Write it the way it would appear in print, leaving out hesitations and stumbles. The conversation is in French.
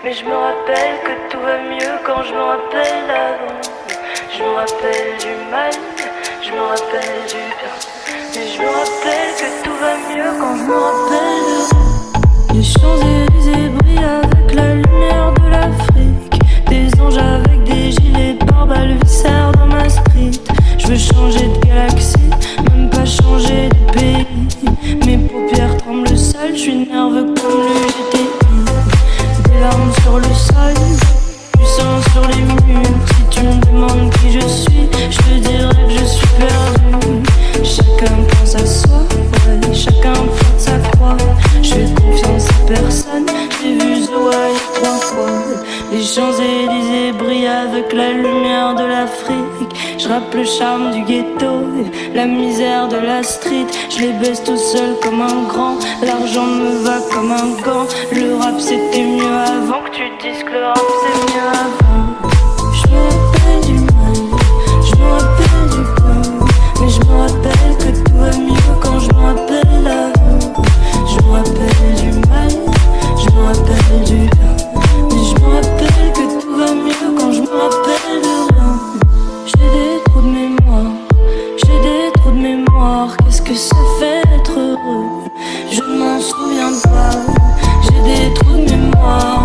Mais je me rappelle que tout va mieux quand je me rappelle avant. Je me rappelle du mal, je me rappelle du bien. Mais je me rappelle que tout va mieux quand je me rappelle de les Champs-Élysées brillent avec la lumière de l'Afrique. Des anges avec des gilets pare-balles viscèrent dans ma street. Je veux changer de galaxie, même pas changer de pays. Mes paupières tremblent seules, je suis nerveux comme le GTI. Des larmes sur le sol, du sang sur les murs. Si tu me demandes qui je suis, je te dirai que je suis perdu. Chacun pense à soi, ouais, chacun porte sa croix. Je fais confiance à personne, j'ai vu Zoé 3 fois. Les Champs-Élysées brillent avec la lumière de l'Afrique. Je rappe le charme du ghetto, la misère de la street. Je les baisse tout seul comme un grand, l'argent me va comme un gant. Le rap c'était mieux avant, que tu dises que le rap c'est mieux avant. Je me rappelle du mal, je me rappelle du bien. Mais je me rappelle que tout va mieux quand je me rappelle avant. Je me rappelle du mal, je me rappelle du bien. Mais je me rappelle que tout va mieux quand je me rappelle de rien. J'ai des trous de mémoire, j'ai des trous de mémoire. Qu'est-ce que ça fait d'être heureux? Je ne m'en souviens pas. J'ai des trous de mémoire,